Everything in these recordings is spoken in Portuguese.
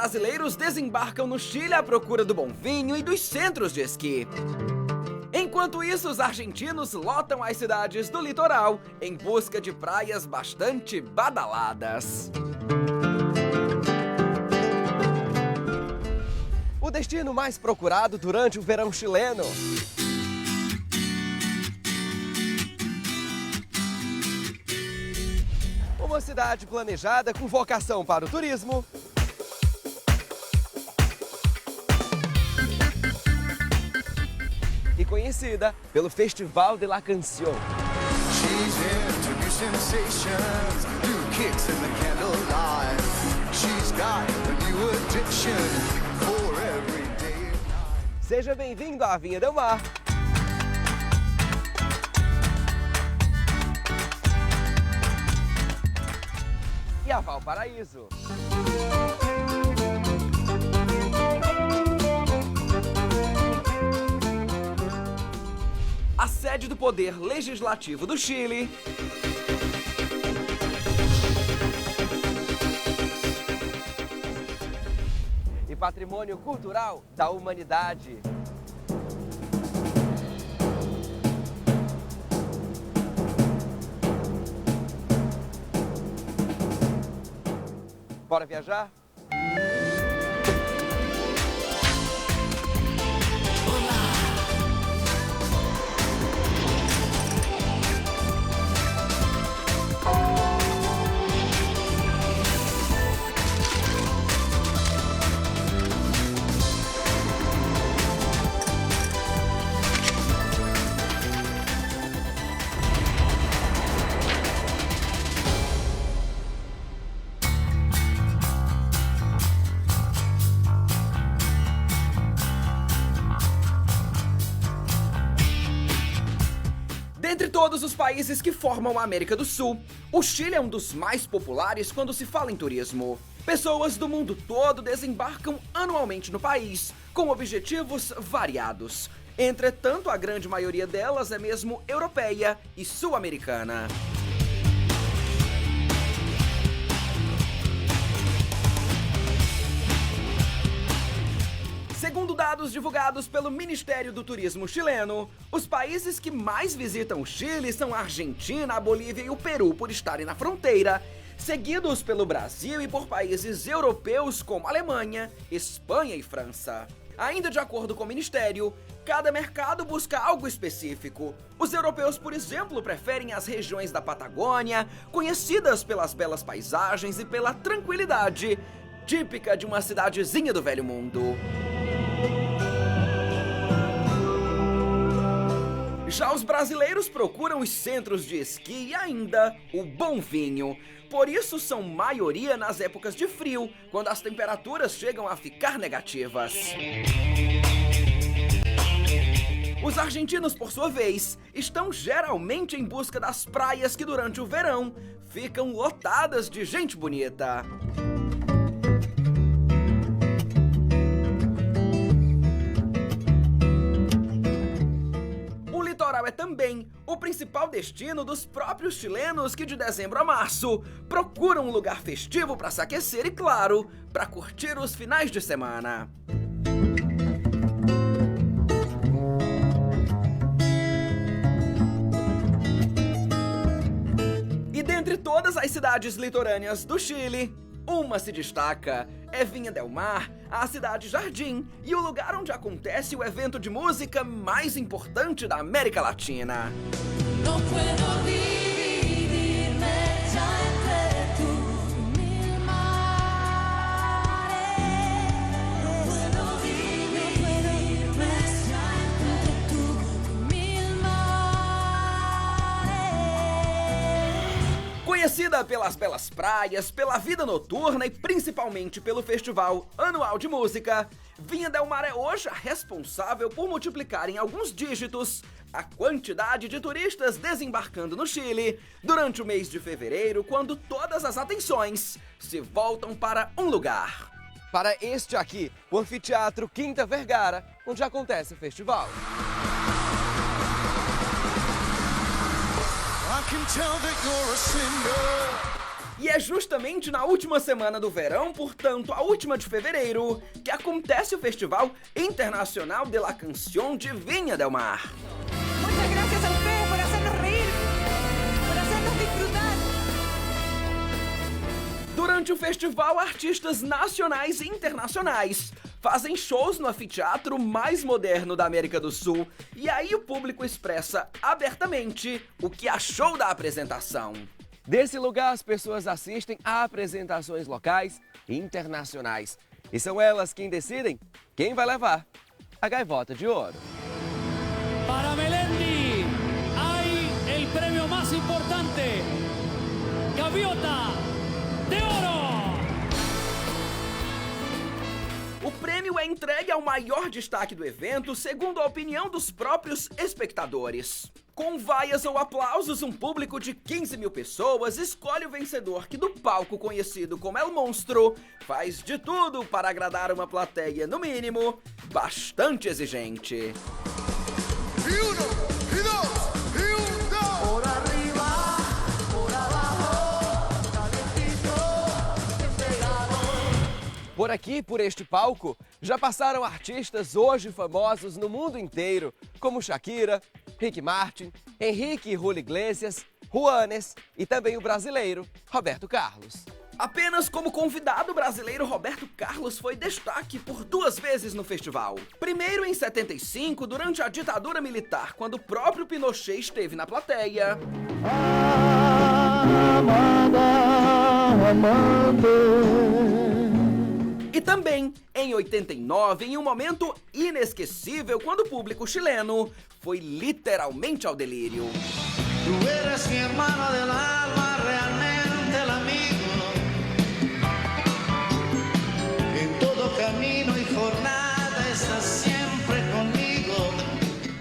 brasileiros desembarcam no Chile à procura do bom vinho e dos centros de esqui. Enquanto isso, os argentinos lotam as cidades do litoral em busca de praias bastante badaladas. O destino mais procurado durante o verão chileno. Uma cidade planejada com vocação para o turismo. E conhecida pelo Festival de la Canción. Seja bem-vindo à Vinha del Mar. E a Valparaíso. A sede do Poder Legislativo do Chile. E patrimônio cultural da humanidade. Bora viajar? Dentre todos os países que formam a América do Sul, o Chile é um dos mais populares quando se fala em turismo. Pessoas do mundo todo desembarcam anualmente no país, com objetivos variados. Entretanto, a grande maioria delas é mesmo europeia e sul-americana. Segundo dados divulgados pelo Ministério do Turismo chileno, os países que mais visitam o Chile são a Argentina, a Bolívia e o Peru por estarem na fronteira, seguidos pelo Brasil e por países europeus como Alemanha, Espanha e França. Ainda de acordo com o Ministério, cada mercado busca algo específico. Os europeus, por exemplo, preferem as regiões da Patagônia, conhecidas pelas belas paisagens e pela tranquilidade, típica de uma cidadezinha do Velho Mundo. Já os brasileiros procuram os centros de esqui e ainda o bom vinho. Por isso são maioria nas épocas de frio, quando as temperaturas chegam a ficar negativas. Os argentinos, por sua vez, estão geralmente em busca das praias que durante o verão ficam lotadas de gente bonita. É também o principal destino dos próprios chilenos que de dezembro a março procuram um lugar festivo para se aquecer e, claro, para curtir os finais de semana. E dentre todas as cidades litorâneas do Chile, uma se destaca, é Vinha del Mar, a cidade jardim e o lugar onde acontece o evento de música mais importante da América Latina. Conhecida pelas belas praias, pela vida noturna e principalmente pelo festival anual de música, Vinha del Mar é hoje a responsável por multiplicar em alguns dígitos a quantidade de turistas desembarcando no Chile durante o mês de fevereiro, quando todas as atenções se voltam para um lugar. Para este aqui, o Anfiteatro Quinta Vergara, onde acontece o festival. E é justamente na última semana do verão, portanto, a última de fevereiro, que acontece o Festival Internacional de la Canción de Viña del Mar. Muchas gracias a ustedes por hacernos reír, por hacernos disfrutar. Durante o festival, artistas nacionais e internacionais fazem shows no anfiteatro mais moderno da América do Sul, e aí o público expressa abertamente o que achou da apresentação. Desse lugar, as pessoas assistem a apresentações locais e internacionais. E são elas quem decidem quem vai levar a Gaivota de Ouro. Para Melendi hay el premio más importante, Gaviota de Ouro. O prêmio é entregue ao maior destaque do evento, segundo a opinião dos próprios espectadores. Com vaias ou aplausos, um público de 15 mil pessoas escolhe o vencedor, que do palco conhecido como El Monstro faz de tudo para agradar uma plateia, no mínimo, bastante exigente. Por aqui, por este palco, já passaram artistas hoje famosos no mundo inteiro, como Shakira, Ricky Martin, Henrique e Julio Iglesias, Juanes e também o brasileiro Roberto Carlos. Apenas como convidado, o brasileiro Roberto Carlos foi destaque por 2 vezes no festival. Primeiro em 75, durante a ditadura militar, quando o próprio Pinochet esteve na plateia. E também em 89, em um momento inesquecível, quando o público chileno foi literalmente ao delírio. Tú eres mi hermano del alma, realmente el amigo. En todo camino y jornada estás siempre conmigo.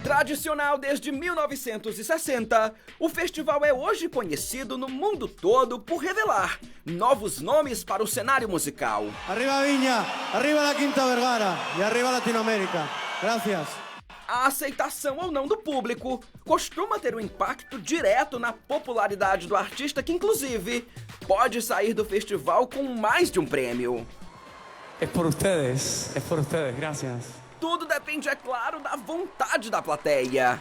Tradicional desde 1960, o festival é hoje conhecido no mundo todo por revelar novos nomes para o cenário musical. Arriba Viña, arriba la Quinta Vergara y arriba Latinoamérica. Gracias. A aceitação ou não do público costuma ter um impacto direto na popularidade do artista, que inclusive pode sair do festival com mais de um prêmio. Es por ustedes, gracias. Tudo depende, é claro, da vontade da plateia.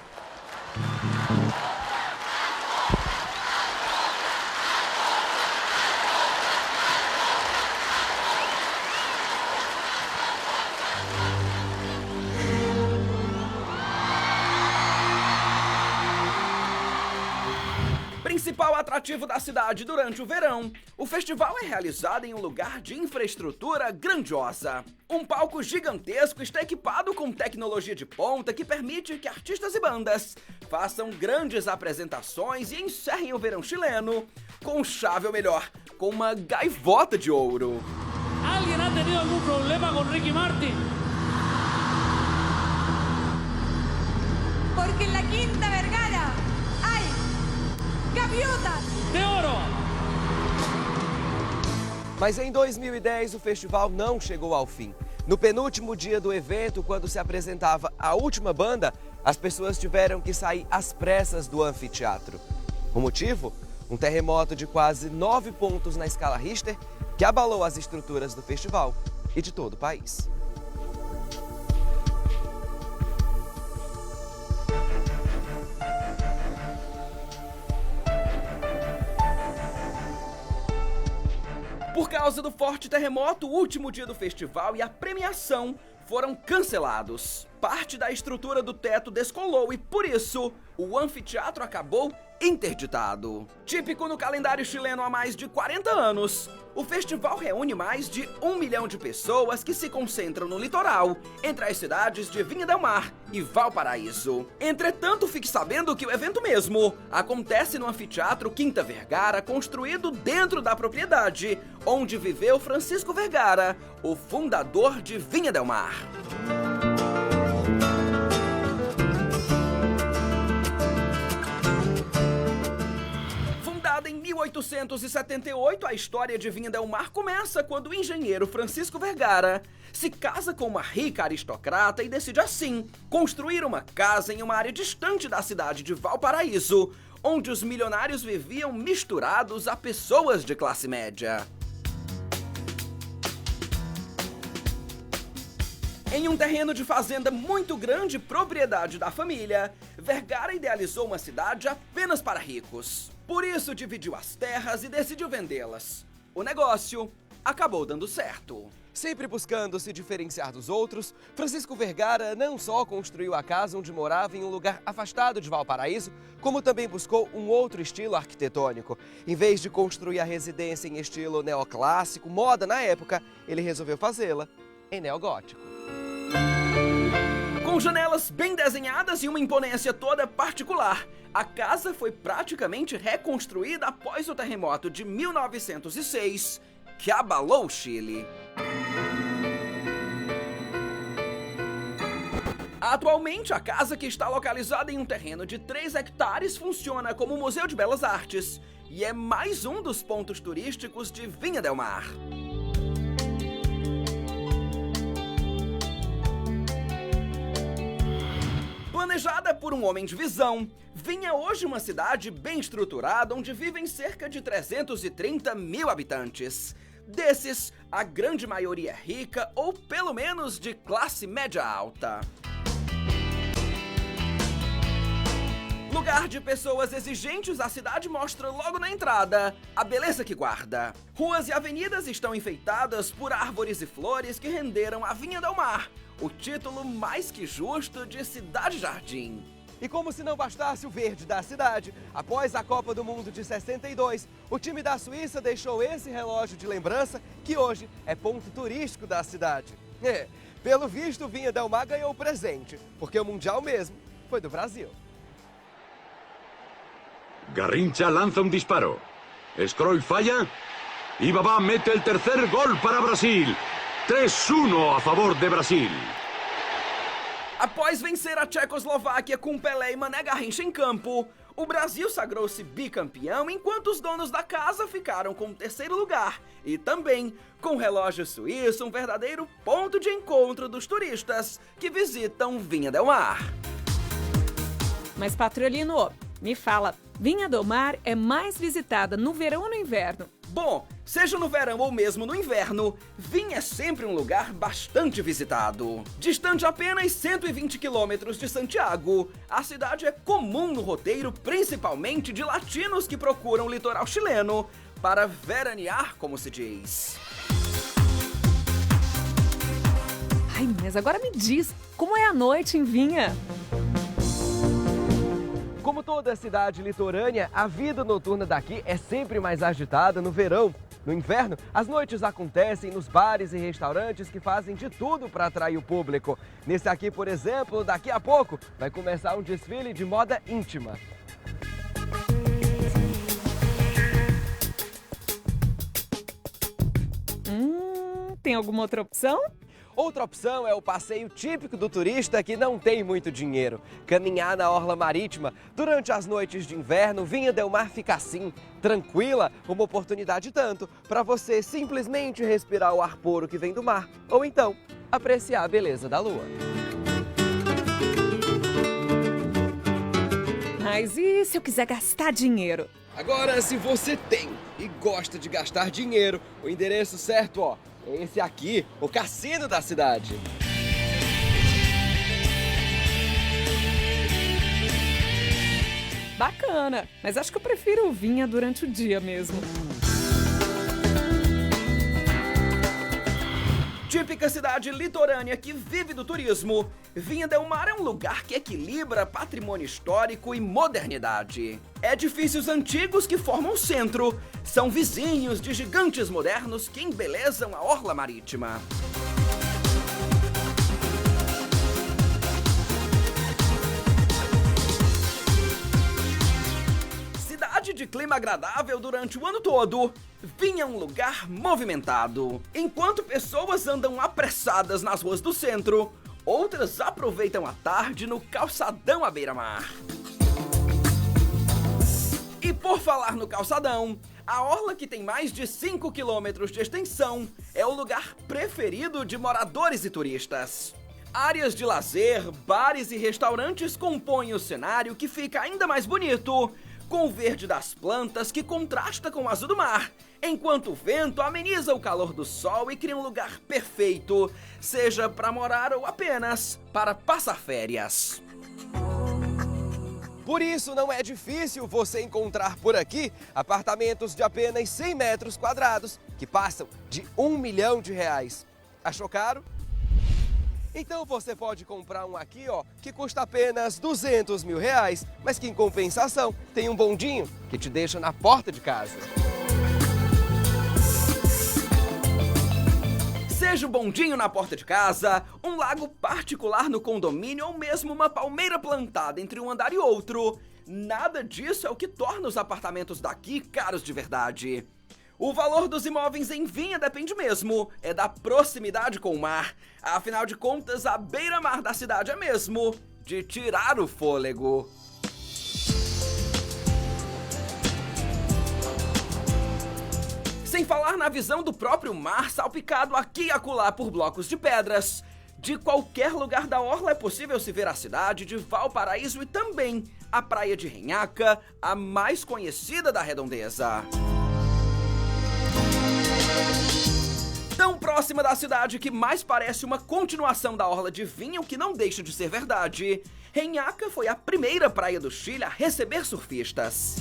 Principal atrativo da cidade durante o verão, o festival é realizado em um lugar de infraestrutura grandiosa. Um palco gigantesco está equipado com tecnologia de ponta que permite que artistas e bandas façam grandes apresentações e encerrem o verão chileno com chave, ou melhor, com uma gaivota de ouro. ¿Alguien ha tenido algún problema con Ricky Martin? Porque en la Quinta Vergara hay gaviotas De Ouro. Mas em 2010 o festival não chegou ao fim. No penúltimo dia do evento, quando se apresentava a última banda, as pessoas tiveram que sair às pressas do anfiteatro. O motivo? Um terremoto de quase 9 pontos na escala Richter, que abalou as estruturas do festival e de todo o país. Por causa do forte terremoto, o último dia do festival e a premiação foram cancelados. Parte da estrutura do teto descolou e, por isso, o anfiteatro acabou interditado. Típico no calendário chileno há mais de 40 anos, o festival reúne mais de 1 milhão de pessoas que se concentram no litoral, entre as cidades de Viña del Mar e Valparaíso. Entretanto, fique sabendo que o evento mesmo acontece no anfiteatro Quinta Vergara, construído dentro da propriedade onde viveu Francisco Vergara, o fundador de Viña del Mar. Em 1878, a história de Viña del Mar começa quando o engenheiro Francisco Vergara se casa com uma rica aristocrata e decide assim construir uma casa em uma área distante da cidade de Valparaíso, onde os milionários viviam misturados a pessoas de classe média. Em um terreno de fazenda muito grande, propriedade da família, Vergara idealizou uma cidade apenas para ricos. Por isso dividiu as terras e decidiu vendê-las. O negócio acabou dando certo. Sempre buscando se diferenciar dos outros, Francisco Vergara não só construiu a casa onde morava em um lugar afastado de Valparaíso, como também buscou um outro estilo arquitetônico. Em vez de construir a residência em estilo neoclássico, moda na época, ele resolveu fazê-la em neogótico. Com janelas bem desenhadas e uma imponência toda particular, a casa foi praticamente reconstruída após o terremoto de 1906, que abalou o Chile. Atualmente, a casa, que está localizada em um terreno de 3 hectares, funciona como Museu de Belas Artes e é mais um dos pontos turísticos de Viña del Mar. Planejada por um homem de visão, Viña hoje uma cidade bem estruturada onde vivem cerca de 330 mil habitantes. Desses, a grande maioria é rica ou pelo menos de classe média alta. Lugar de pessoas exigentes, a cidade mostra logo na entrada a beleza que guarda. Ruas e avenidas estão enfeitadas por árvores e flores que renderam a Viña del Mar o título mais que justo de cidade-jardim. E como se não bastasse o verde da cidade, após a Copa do Mundo de 62, o time da Suíça deixou esse relógio de lembrança, que hoje é ponto turístico da cidade. Pelo visto, Viña del Mar ganhou o presente, porque o Mundial mesmo foi do Brasil. Garrincha lanza un disparo. Scruyff falla y Babá mete el tercer gol para Brasil. 3-1 a favor de Brasil. Após vencer a Tchecoslováquia com Pelé e Mané Garrincha em campo, o Brasil sagrou-se bicampeão, enquanto os donos da casa ficaram com o terceiro lugar e também com o relógio suíço, um verdadeiro ponto de encontro dos turistas que visitam Viña del Mar. Mas, Patrolino, me fala, Viña del Mar é mais visitada no verão ou no inverno? Bom, seja no verão ou mesmo no inverno, Viña é sempre um lugar bastante visitado. Distante apenas 120 quilômetros de Santiago, a cidade é comum no roteiro, principalmente de latinos que procuram o litoral chileno para veranear, como se diz. Ai, mas agora me diz, como é a noite em Viña? Como toda cidade litorânea, a vida noturna daqui é sempre mais agitada no verão. No inverno, as noites acontecem nos bares e restaurantes que fazem de tudo para atrair o público. Nesse aqui, por exemplo, daqui a pouco, vai começar um desfile de moda íntima. Tem alguma outra opção? Outra opção é o passeio típico do turista que não tem muito dinheiro. Caminhar na orla marítima. Durante as noites de inverno, Viña del Mar fica assim, tranquila, uma oportunidade tanto para você simplesmente respirar o ar puro que vem do mar, ou então apreciar a beleza da lua. Mas e se eu quiser gastar dinheiro? Agora, se você tem e gosta de gastar dinheiro, o endereço certo, ó, é esse aqui, o cassino da cidade. Bacana, mas acho que eu prefiro Viña durante o dia mesmo. Típica cidade litorânea que vive do turismo, Viña del Mar é um lugar que equilibra patrimônio histórico e modernidade. Edifícios antigos que formam o centro são vizinhos de gigantes modernos que embelezam a orla marítima. Cidade de clima agradável durante o ano todo, Viña é um lugar movimentado. Enquanto pessoas andam apressadas nas ruas do centro, outras aproveitam a tarde no calçadão à beira-mar. E por falar no calçadão, a orla, que tem mais de 5 quilômetros de extensão, é o lugar preferido de moradores e turistas. Áreas de lazer, bares e restaurantes compõem o cenário, que fica ainda mais bonito com o verde das plantas que contrasta com o azul do mar, enquanto o vento ameniza o calor do sol e cria um lugar perfeito, seja para morar ou apenas para passar férias. Por isso, não é difícil você encontrar por aqui apartamentos de apenas 100 metros quadrados, que passam de R$1 milhão. Achou caro? Então você pode comprar um aqui, que custa apenas R$200 mil, mas que em compensação tem um bondinho que te deixa na porta de casa. Seja um bondinho na porta de casa, um lago particular no condomínio ou mesmo uma palmeira plantada entre um andar e outro, nada disso é o que torna os apartamentos daqui caros de verdade. O valor dos imóveis em Vinha depende mesmo, é da proximidade com o mar. Afinal de contas, a beira-mar da cidade é mesmo de tirar o fôlego. Sem falar na visão do próprio mar, salpicado aqui e acolá por blocos de pedras. De qualquer lugar da orla é possível se ver a cidade de Valparaíso e também a praia de Renhaca, a mais conhecida da redondeza. Tão próxima da cidade que mais parece uma continuação da orla de Vinha, o que não deixa de ser verdade. Renhaca foi a primeira praia do Chile a receber surfistas.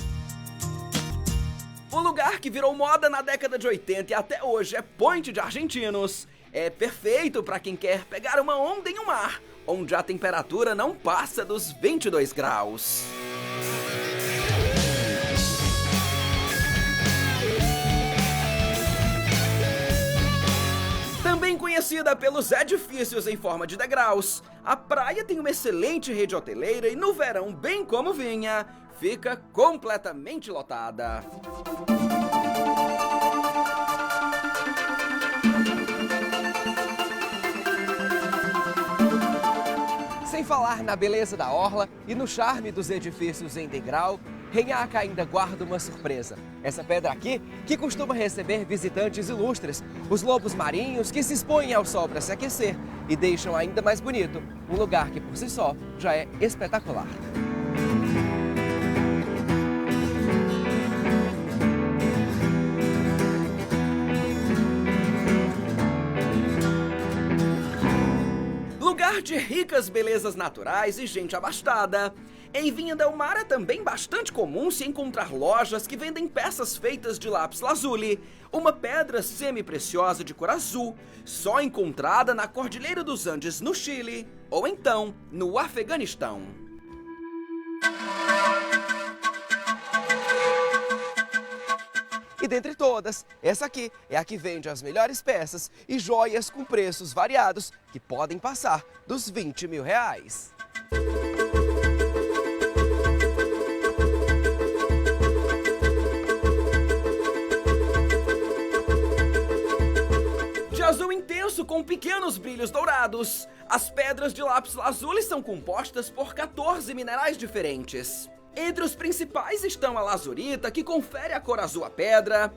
O lugar que virou moda na década de 80 e até hoje é point de argentinos. É perfeito para quem quer pegar uma onda em um mar, onde a temperatura não passa dos 22 graus. Também conhecida pelos edifícios em forma de degraus, a praia tem uma excelente rede hoteleira e no verão, bem como Vinha, fica completamente lotada. Sem falar na beleza da orla e no charme dos edifícios em degrau, Renhaca ainda guarda uma surpresa. Essa pedra aqui, que costuma receber visitantes ilustres, os lobos marinhos que se expõem ao sol para se aquecer e deixam ainda mais bonito um lugar que por si só já é espetacular. Lugar de ricas belezas naturais e gente abastada. Em Vinha del Mar é também bastante comum se encontrar lojas que vendem peças feitas de lápis lazuli, uma pedra semi-preciosa de cor azul, só encontrada na Cordilheira dos Andes, no Chile, ou então no Afeganistão. E dentre todas, essa aqui é a que vende as melhores peças e joias com preços variados que podem passar dos R$20 mil. De azul intenso com pequenos brilhos dourados, as pedras de lápis lazuli são compostas por 14 minerais diferentes. Entre os principais estão a lazurita, que confere a cor azul à pedra,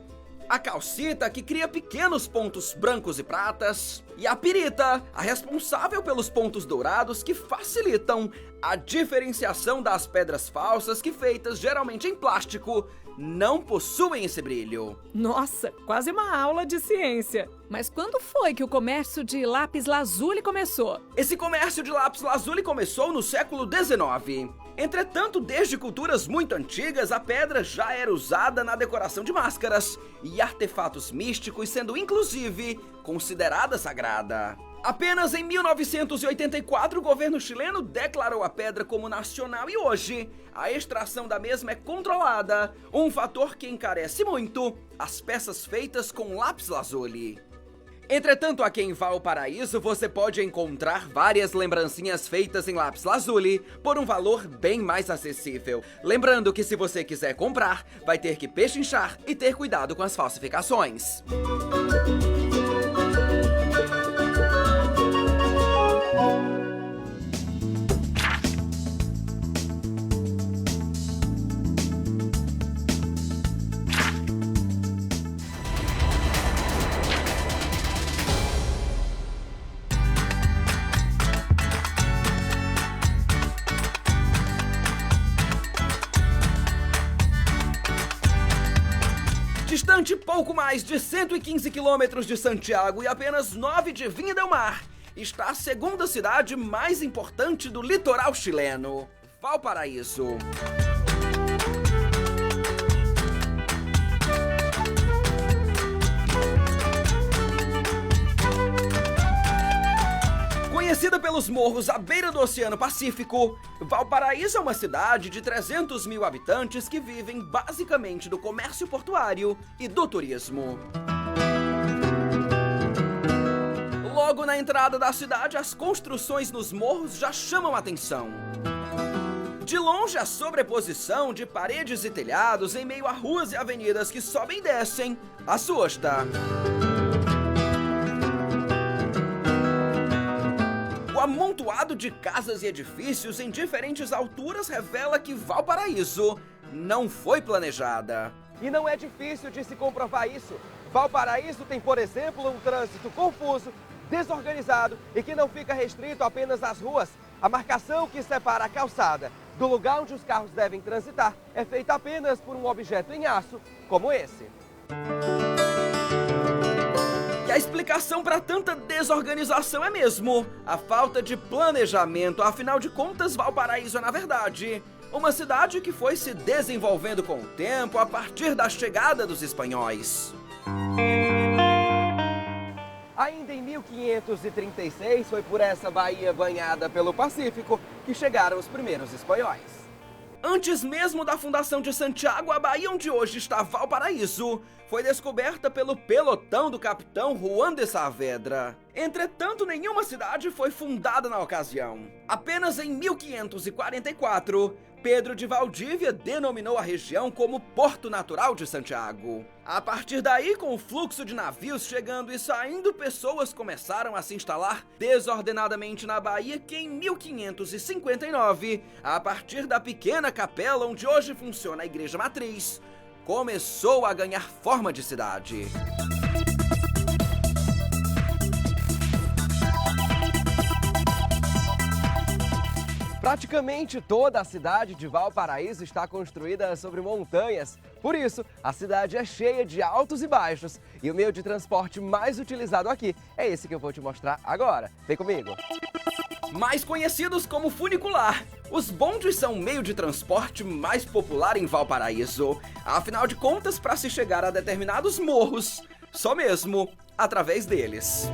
a calcita, que cria pequenos pontos brancos e pratas, e a pirita, a responsável pelos pontos dourados que facilitam a diferenciação das pedras falsas que, feitas geralmente em plástico, não possuem esse brilho. Nossa, quase uma aula de ciência. Mas quando foi que o comércio de lápis lazuli começou? Esse comércio de lápis lazuli começou no século XIX. Entretanto, desde culturas muito antigas, a pedra já era usada na decoração de máscaras e artefatos místicos, sendo inclusive considerada sagrada. Apenas em 1984, o governo chileno declarou a pedra como nacional e hoje a extração da mesma é controlada, um fator que encarece muito as peças feitas com lápis lazuli. Entretanto, aqui em Valparaíso, você pode encontrar várias lembrancinhas feitas em lápis lazuli por um valor bem mais acessível. Lembrando que se você quiser comprar, vai ter que pechinchar e ter cuidado com as falsificações. Distante pouco mais de 115 quilômetros de Santiago e apenas 9 de Viña del Mar, está a segunda cidade mais importante do litoral chileno, Valparaíso. Conhecida pelos morros à beira do Oceano Pacífico, Valparaíso é uma cidade de 300 mil habitantes que vivem basicamente do comércio portuário e do turismo. Logo na entrada da cidade, as construções nos morros já chamam a atenção. De longe, a sobreposição de paredes e telhados em meio a ruas e avenidas que sobem e descem assusta. O amontoado de casas e edifícios em diferentes alturas revela que Valparaíso não foi planejada. E não é difícil de se comprovar isso. Valparaíso tem, por exemplo, um trânsito confuso, desorganizado e que não fica restrito apenas às ruas. A marcação que separa a calçada do lugar onde os carros devem transitar é feita apenas por um objeto em aço, como esse. E a explicação para tanta desorganização é mesmo a falta de planejamento. Afinal de contas, Valparaíso é, na verdade, uma cidade que foi se desenvolvendo com o tempo a partir da chegada dos espanhóis. Ainda em 1536, foi por essa baía banhada pelo Pacífico que chegaram os primeiros espanhóis. Antes mesmo da fundação de Santiago, a baía onde hoje está Valparaíso foi descoberta pelo pelotão do capitão Juan de Saavedra. Entretanto, nenhuma cidade foi fundada na ocasião. Apenas em 1544, Pedro de Valdívia denominou a região como Porto Natural de Santiago. A partir daí, com o fluxo de navios chegando e saindo, pessoas começaram a se instalar desordenadamente na baía, que em 1559, a partir da pequena capela onde hoje funciona a igreja matriz, começou a ganhar forma de cidade. Praticamente toda a cidade de Valparaíso está construída sobre montanhas. Por isso, a cidade é cheia de altos e baixos. E o meio de transporte mais utilizado aqui é esse que eu vou te mostrar agora. Vem comigo! Mais conhecidos como funicular, os bondes são o meio de transporte mais popular em Valparaíso. Afinal de contas, para se chegar a determinados morros, só mesmo através deles.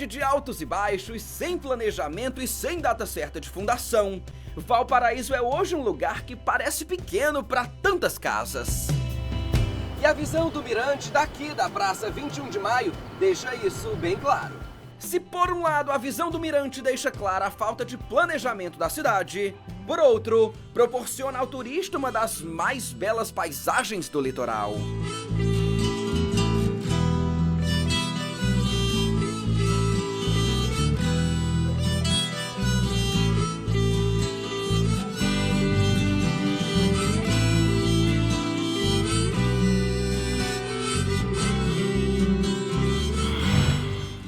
De altos e baixos, sem planejamento e sem data certa de fundação, Valparaíso é hoje um lugar que parece pequeno para tantas casas. E a visão do mirante daqui da Praça 21 de Maio deixa isso bem claro. Se por um lado a visão do mirante deixa clara a falta de planejamento da cidade, por outro, proporciona ao turista uma das mais belas paisagens do litoral.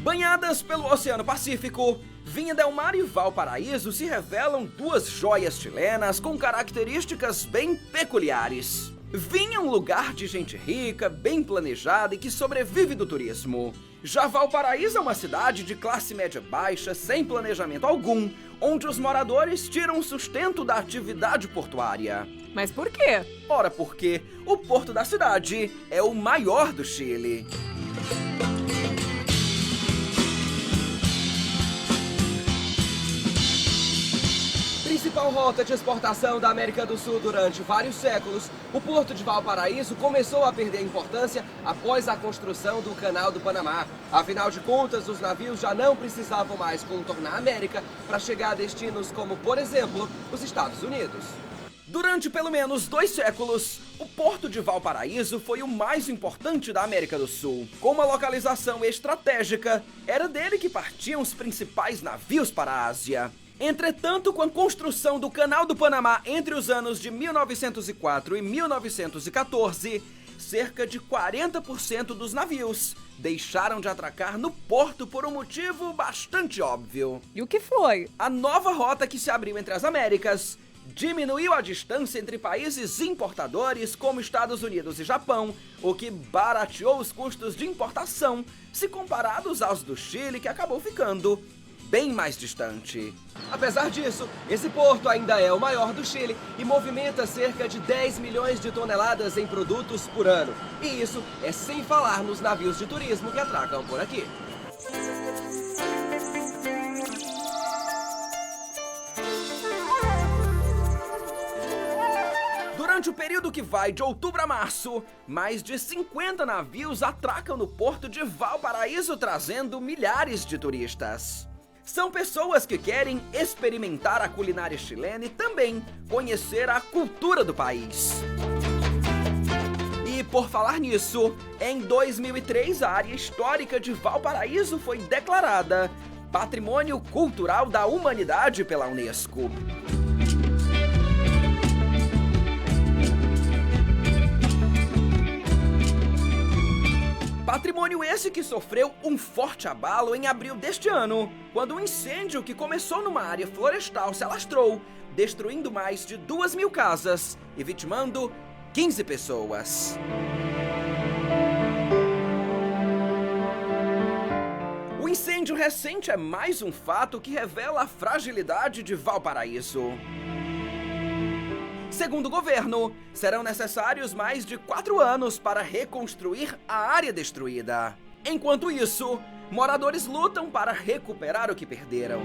Banhadas pelo Oceano Pacífico, Viña del Mar e Valparaíso se revelam duas joias chilenas com características bem peculiares. Viña é um lugar de gente rica, bem planejada e que sobrevive do turismo. Já Valparaíso é uma cidade de classe média baixa, sem planejamento algum, onde os moradores tiram o sustento da atividade portuária. Mas por quê? Ora, porque o porto da cidade é o maior do Chile. Principal rota de exportação da América do Sul durante vários séculos, o Porto de Valparaíso começou a perder importância após a construção do Canal do Panamá. Afinal de contas, os navios já não precisavam mais contornar a América para chegar a destinos como, por exemplo, os Estados Unidos. Durante pelo menos 2 séculos, o Porto de Valparaíso foi o mais importante da América do Sul. Com uma localização estratégica, era dele que partiam os principais navios para a Ásia. Entretanto, com a construção do Canal do Panamá entre os anos de 1904 e 1914, cerca de 40% dos navios deixaram de atracar no porto por um motivo bastante óbvio. E o que foi? A nova rota que se abriu entre as Américas diminuiu a distância entre países importadores como Estados Unidos e Japão, o que barateou os custos de importação se comparados aos do Chile, que acabou ficando bem mais distante. Apesar disso, esse porto ainda é o maior do Chile e movimenta cerca de 10 milhões de toneladas em produtos por ano. E isso é sem falar nos navios de turismo que atracam por aqui. Durante o período que vai de outubro a março, mais de 50 navios atracam no porto de Valparaíso, trazendo milhares de turistas. São pessoas que querem experimentar a culinária chilena e também conhecer a cultura do país. E por falar nisso, em 2003 a área histórica de Valparaíso foi declarada Patrimônio Cultural da Humanidade pela Unesco. Patrimônio esse que sofreu um forte abalo em abril deste ano, quando um incêndio que começou numa área florestal se alastrou, destruindo mais de 2.000 casas e vitimando 15 pessoas. O incêndio recente é mais um fato que revela a fragilidade de Valparaíso. Segundo o governo, serão necessários mais de 4 anos para reconstruir a área destruída. Enquanto isso, moradores lutam para recuperar o que perderam.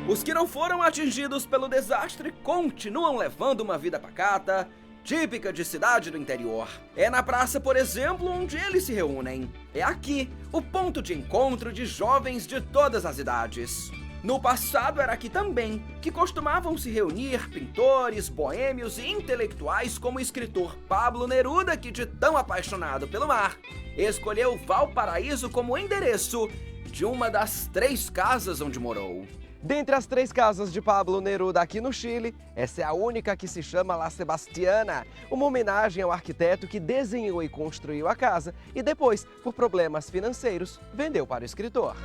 Os que não foram atingidos pelo desastre continuam levando uma vida pacata, típica de cidade do interior. É na praça, por exemplo, onde eles se reúnem. É aqui o ponto de encontro de jovens de todas as idades. No passado era aqui também que costumavam se reunir pintores, boêmios e intelectuais como o escritor Pablo Neruda, que de tão apaixonado pelo mar, escolheu Valparaíso como endereço de uma das 3 casas onde morou. Dentre as 3 casas de Pablo Neruda aqui no Chile, essa é a única que se chama La Sebastiana, uma homenagem ao arquiteto que desenhou e construiu a casa e depois, por problemas financeiros, vendeu para o escritor.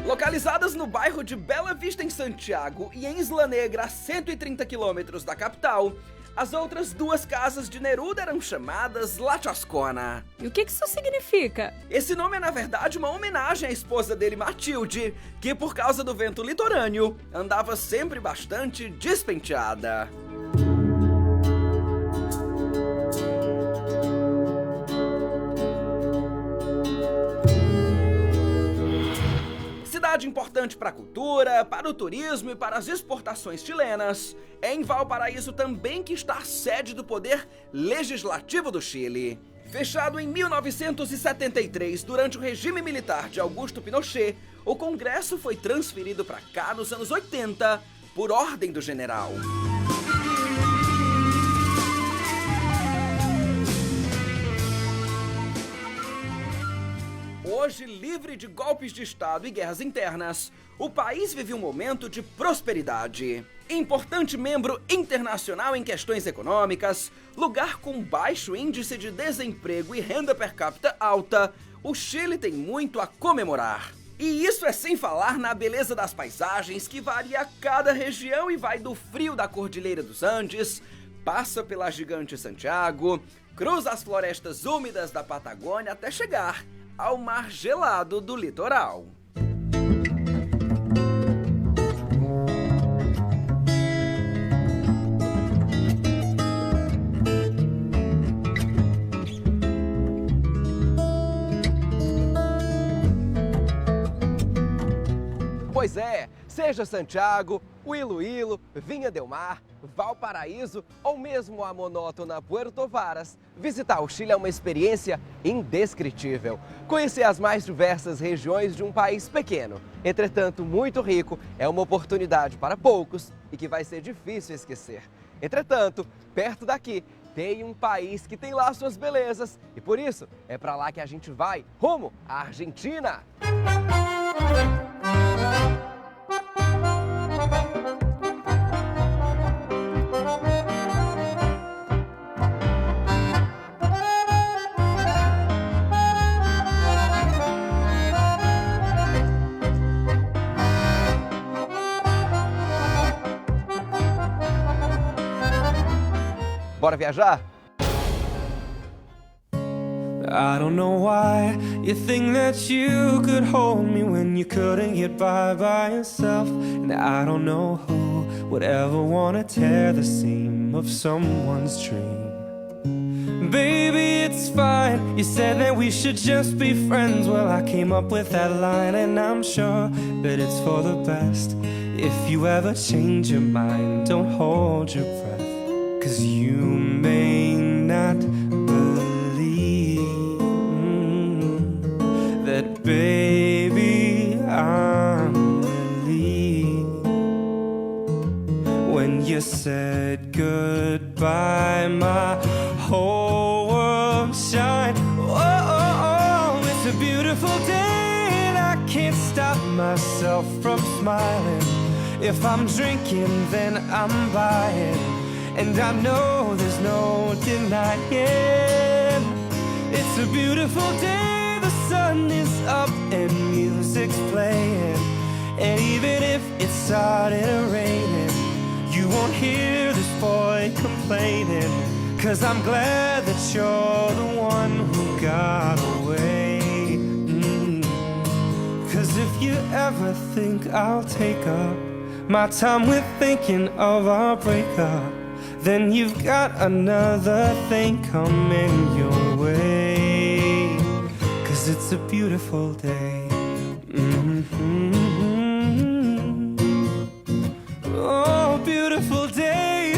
Localizadas no bairro de Bela Vista, em Santiago, e em Isla Negra, a 130 quilômetros da capital, as outras 2 casas de Neruda eram chamadas La Chascona. E o que isso significa? Esse nome é, na verdade, uma homenagem à esposa dele, Matilde, que, por causa do vento litorâneo, andava sempre bastante despenteada. Cidade importante para a cultura, para o turismo e para as exportações chilenas, é em Valparaíso também que está a sede do Poder Legislativo do Chile. Fechado em 1973 durante o regime militar de Augusto Pinochet, o Congresso foi transferido para cá nos anos 80 por ordem do general. Hoje, livre de golpes de Estado e guerras internas, o país vive um momento de prosperidade. Importante membro internacional em questões econômicas, lugar com baixo índice de desemprego e renda per capita alta, o Chile tem muito a comemorar. E isso é sem falar na beleza das paisagens, que varia a cada região e vai do frio da Cordilheira dos Andes, passa pela gigante Santiago, cruza as florestas úmidas da Patagônia até chegar ao mar gelado do litoral. Pois é, seja Santiago, o Iloílo, Vinha del Mar, Valparaíso ou mesmo a monótona Puerto Varas, visitar o Chile é uma experiência indescritível. Conhecer as mais diversas regiões de um país pequeno, entretanto muito rico, é uma oportunidade para poucos e que vai ser difícil esquecer. Entretanto, perto daqui, tem um país que tem lá suas belezas e por isso é pra lá que a gente vai, rumo à Argentina. Bora viajar? I don't know why you think that you could hold me when you couldn't get by yourself. And I don't know who would ever wanna tear the seam of someone's dream. Baby, it's fine. You said that we should just be friends. Well, I came up with that line and I'm sure that it's for the best. If you ever change your mind, don't hold your breath. 'Cause you may not believe that, baby, I'm relieved. When you said goodbye, my whole world shined. Oh, it's a beautiful day and I can't stop myself from smiling. If I'm drinking, then I'm buying. And I know there's no denying. It's a beautiful day, the sun is up and music's playing. And even if it started raining, you won't hear this boy complaining. 'Cause I'm glad that you're the one who got away. 'Cause if you ever think I'll take up my time with thinking of our breakup, then you've got another thing coming your way. 'Cause it's a beautiful day. Oh, beautiful day.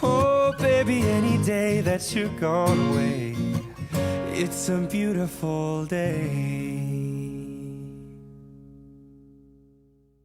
Oh, baby, any day that you're gone away, it's a beautiful day.